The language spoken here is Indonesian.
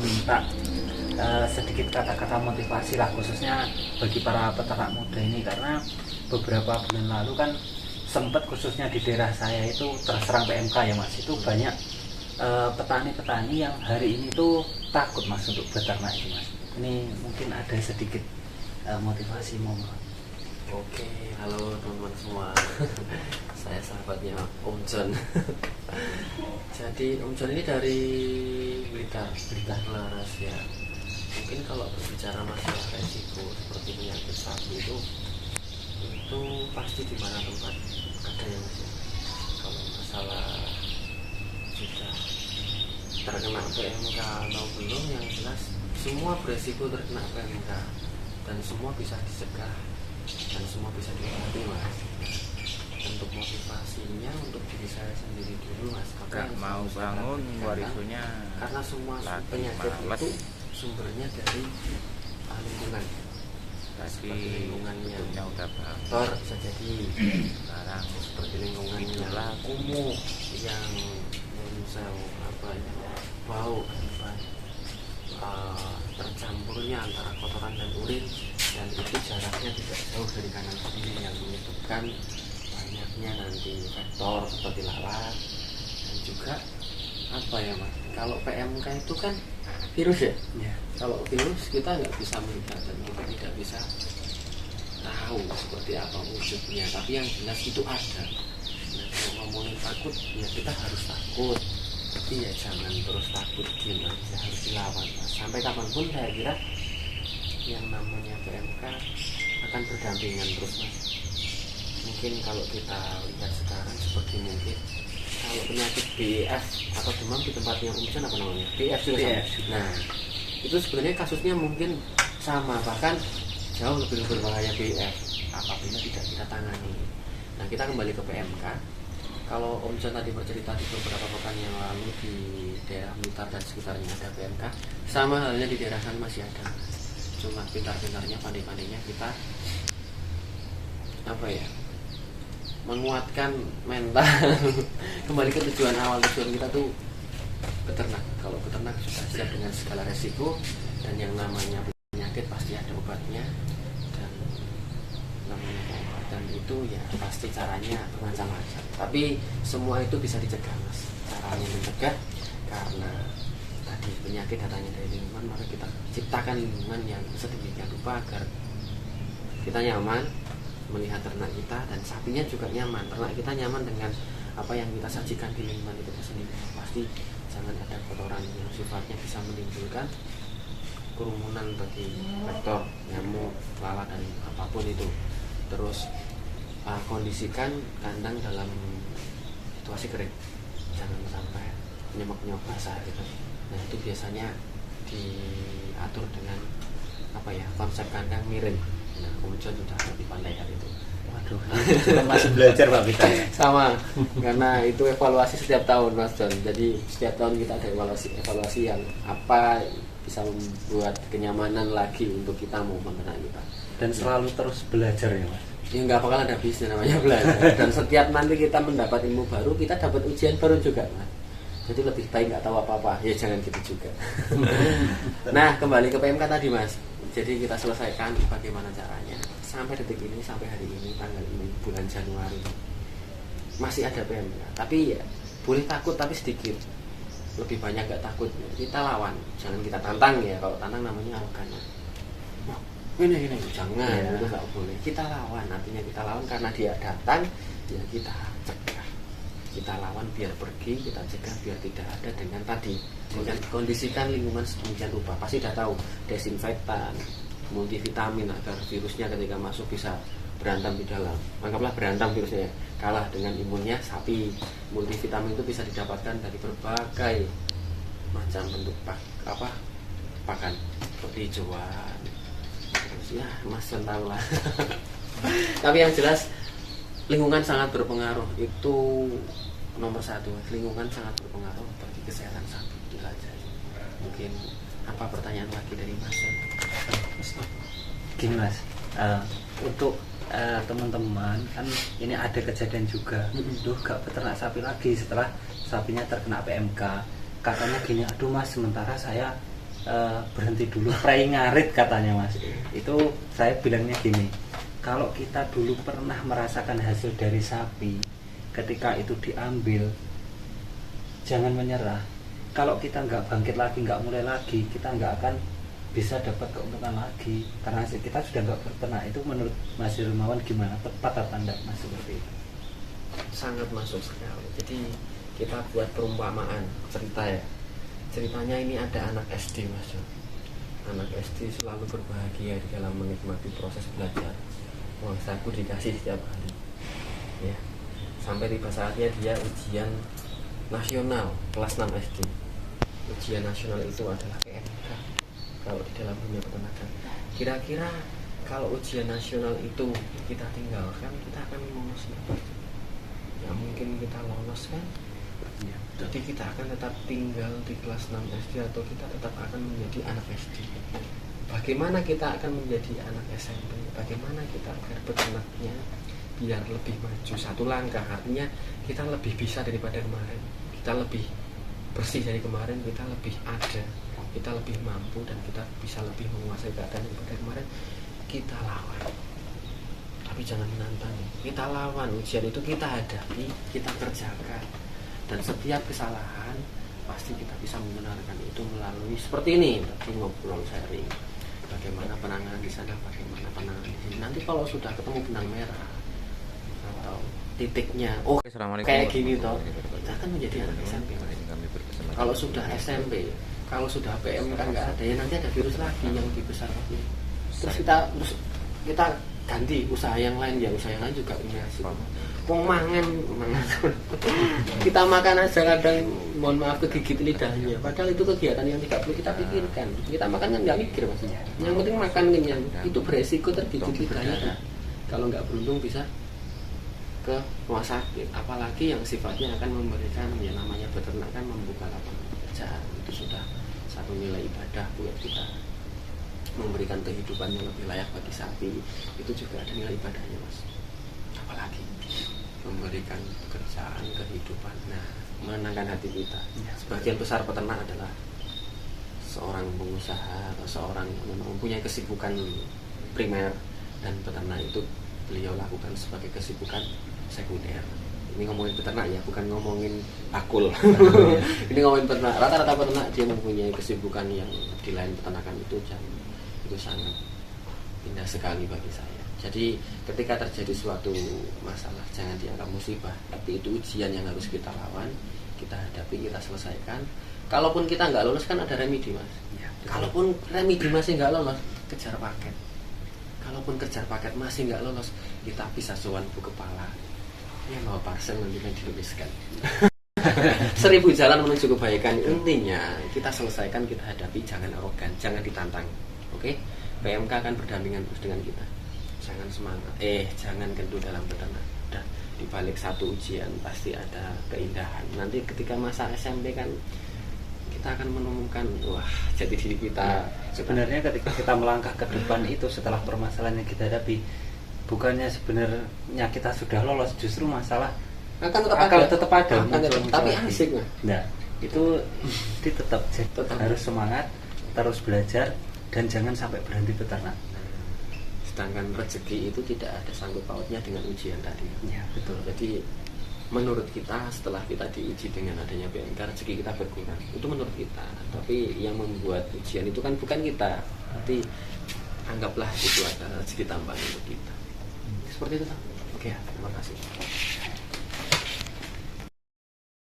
minta sedikit kata-kata motivasi lah, khususnya bagi para peternak muda ini, karena beberapa bulan lalu kan sempat khususnya di daerah saya itu terserang PMK ya Mas. Itu banyak petani-petani yang hari ini tuh takut Mas untuk beternak itu Mas. Ini mungkin ada sedikit motivasi momen. Oke, halo teman-teman semua. Saya sahabatnya Om John. Jadi Om John ini dari Blitar Laras ya. Mungkin kalau berbicara masalah resiko seperti penyakit sapi itu pasti di mana tempat ada yang masih. Kalau masalah sudah terkena PMK atau belum, yang jelas semua beresiko terkena PMK dan semua bisa dicegah dan semua bisa diobati Mas. Untuk motivasinya untuk diri saya sendiri dulu Mas, gak mau bangun warisunya karena semua penyakit itu sumbernya dari lingkungan. tadi Lingkungannya udah faktor bisa jadi sekarang seperti lingkungannya kumuh yang bau akibat tercampurnya antara kotoran dan urin, dan itu jaraknya tidak jauh dari kanan kiri yang menyebabkan banyaknya nanti faktor seperti lalat. Dan juga apa ya Mas, kalau PMK itu kan virus ya. Kalau virus kita nggak bisa melihat dan kita tidak bisa tahu seperti apa wujudnya, tapi yang jelas itu ada. Nah, kalau ngomongin takut ya kita harus takut, tapi ya jangan terus takut, diam aja, harus dilawan Mas. Sampai kapanpun saya kira yang namanya PMK akan berdampingan terus Mas. Mungkin kalau kita lihat sekarang seperti mungkin kalau penyakit BEF atau demam di tempatnya Umsan apa namanya? BEF juga sama. Nah, itu sebenarnya kasusnya mungkin sama, bahkan jauh lebih berbahaya BEF apabila tidak kita tangani. Nah, kita kembali ke PMK. Kalau Om John tadi bercerita di beberapa pekan yang lalu di daerah Blitar dan sekitarnya ada PMK, sama halnya di daerah sana masih ada. Cuma pintar-pintarnya, pandai-pandainya kita menguatkan mental. Kembali ke tujuan awal, tujuan kita tuh beternak. Kalau beternak sudah siap dengan segala resiko, dan yang namanya penyakit pasti ada obatnya, dan namanya pengobatan itu ya pasti caranya bermacam-macam. Tapi semua itu bisa dicegah Mas. Caranya mencegah karena tadi penyakit datangnya dari lingkungan, maka kita ciptakan lingkungan yang sedemikian rupa agar kita nyaman melihat ternak kita, dan sapinya juga nyaman, ternak kita nyaman dengan apa yang kita sajikan di lingkungan itu sendiri. Pasti jangan ada kotoran yang sifatnya bisa menimbulkan kerumunan bagi vektor nyamuk, lalat dan apapun itu. Terus kondisikan kandang dalam situasi kering, jangan sampai nyemoknya basah gitu. Nah, itu biasanya diatur dengan konsep kandang miring. Nah, kemudian sudah lebih pandai hal itu. Waduh, masih belajar Pak kita. Sama, karena itu evaluasi setiap tahun Mas John. Jadi setiap tahun kita ada evaluasi yang apa bisa membuat kenyamanan lagi untuk kita mau mengenal kita. Dan selalu terus belajar ya Mas. Ya nggak bakal ada habisnya namanya belajar. Dan setiap nanti kita mendapat ilmu baru, kita dapat ujian baru juga Mas. Jadi lebih baik nggak tahu apa-apa. Ya jangan gitu juga. Nah, kembali ke PMK tadi Mas. Jadi kita selesaikan bagaimana caranya. Sampai detik ini, sampai hari ini, tanggal ini, bulan Januari, masih ada PMK. Tapi ya boleh takut, tapi sedikit. Lebih banyak gak takut. Kita lawan, jangan kita tantang ya. Kalau tantang namanya arogan. Ini jangan, itu gak boleh. Kita lawan, artinya kita lawan karena dia datang, ya kita cegah. Kita lawan biar pergi, kita cegah biar tidak ada dengan tadi. Dengan kondisikan lingkungan sedemikian rupa. Pasti sudah tahu desinfektan, multivitamin agar virusnya ketika masuk bisa berantem di dalam. Anggaplah berantem virusnya, kalah dengan imunnya sapi. Multivitamin itu bisa didapatkan dari berbagai macam bentuk pakan, seperti hijauan. Terus ya Mas tahu lah. Tapi yang jelas lingkungan sangat berpengaruh, itu nomor satu. Lingkungan sangat berpengaruh bagi kesehatan sapi. Itu saja. Mungkin apa pertanyaan lagi dari Mas? Gini Mas, untuk teman-teman kan ini ada kejadian juga, gak peternak sapi lagi setelah sapinya terkena PMK. Katanya gini, aduh Mas, sementara saya berhenti dulu, prei ngarit katanya Mas. Itu saya bilangnya gini, kalau kita dulu pernah merasakan hasil dari sapi, ketika itu diambil, jangan menyerah. Kalau kita nggak bangkit lagi, nggak mulai lagi, kita nggak akan bisa dapat keuntungan lagi, karena hasil kita sudah nggak berternak. Itu menurut Mas Hilmawan gimana? Tepat atau tidak Mas seperti itu? Sangat masuk sekali. Jadi kita buat perumpamaan cerita ya. Ceritanya ini ada anak SD Mas. Anak SD selalu berbahagia di dalam menikmati proses belajar. Uang saku dikasih setiap hari. Ya. Sampai tiba saatnya dia ujian nasional kelas 6 SD. Ujian nasional itu adalah PMK kalau di dalam dunia peternakan. Kira-kira kalau ujian nasional itu kita tinggalkan, kita akan lolos nggak? Ya mungkin kita lolos kan? Ya, jadi kita akan tetap tinggal di kelas 6 SD atau kita tetap akan menjadi anak SD. Bagaimana kita akan menjadi anak SMP? Bagaimana kita agar peternaknya biar lebih maju satu langkah? Artinya kita lebih bisa daripada kemarin, kita lebih bersih dari kemarin, kita lebih ada, kita lebih mampu, dan kita bisa lebih menguasai keadaan daripada kemarin. Kita lawan, tapi jangan menantang. Kita lawan, ujian itu kita hadapi, kita kerjakan. Dan setiap kesalahan pasti kita bisa membenarkan itu melalui seperti ini tadi ngobrol sharing, bagaimana penanganan di sana, bagaimana penanganan di sini. Nanti kalau sudah ketemu benang merah atau titiknya, oh kayak gini toh, kita akan menjadi anak SMP. Kalau sudah SMP, kalau sudah PMK nggak ada, ya nanti ada virus lagi yang lebih besar lagi. Terus kita ganti usaha yang lain, ya usaha yang lain juga punya resiko. Mangan kita makan aja kadang, mohon maaf, kegigit lidahnya, padahal itu kegiatan yang tidak perlu kita pikirkan. Kita makan kan nggak mikir maksudnya, yang penting makan kenyang. Itu beresiko tergigit lidahnya, kalau nggak beruntung bisa ke rumah sakit. Apalagi yang sifatnya akan memberikan, ya namanya peternakan, membuka lapangan pekerjaan. Itu sudah satu nilai ibadah buat kita, memberikan kehidupan yang lebih layak bagi sapi. Itu juga ada nilai ibadahnya Mas. Apalagi memberikan pekerjaan, kehidupan, nah menenangkan hati kita. Sebagian besar peternak adalah seorang pengusaha atau seorang yang memang mempunyai kesibukan primer, dan peternak itu beliau lakukan sebagai kesibukan sekunder. Ini ngomongin peternak ya, bukan ngomongin akul. Ini ngomongin peternak. Rata-rata peternak dia mempunyai kesibukan yang di lain peternakan itu sangat indah sekali bagi saya. Jadi ketika terjadi suatu masalah, jangan dianggap musibah, tapi itu ujian yang harus kita lawan, kita hadapi, kita selesaikan. Kalaupun kita nggak lolos kan ada remedi Mas. Ya, kalaupun remedi masih nggak lolos, kejar paket. Kalaupun kejar paket masih nggak lolos, kita bisa sowan Bu Kepala. Ya mau parcel nanti kan dilebiskan. 1000 jalan menuju kebaikan. Intinya kita selesaikan, kita hadapi, jangan arogan, jangan ditantang. Oke? PMK akan berdampingan terus dengan kita. Jangan semangat, jangan kendur dalam peternak. Udah, di balik satu ujian pasti ada keindahan. Nanti ketika masa SMP kan kita akan menemukan, wah, jati diri kita. Sebenarnya ketika kita melangkah ke depan itu, setelah permasalahan yang kita hadapi, bukannya sebenarnya kita sudah lolos, justru masalah akan tetap ada. Tapi asik Mas. Nah, itu tetap harus semangat, terus belajar, dan jangan sampai berhenti peternak. Sedangkan rezeki itu tidak ada sangkut pautnya dengan ujian tadi. Ya, betul. Jadi menurut kita setelah kita diuji dengan adanya PMK, rezeki kita berkurang. Itu menurut kita. Tapi yang membuat ujian itu kan bukan kita. Tapi anggaplah itu adalah rezeki tambahan untuk kita. Seperti itu. Oke, terima kasih.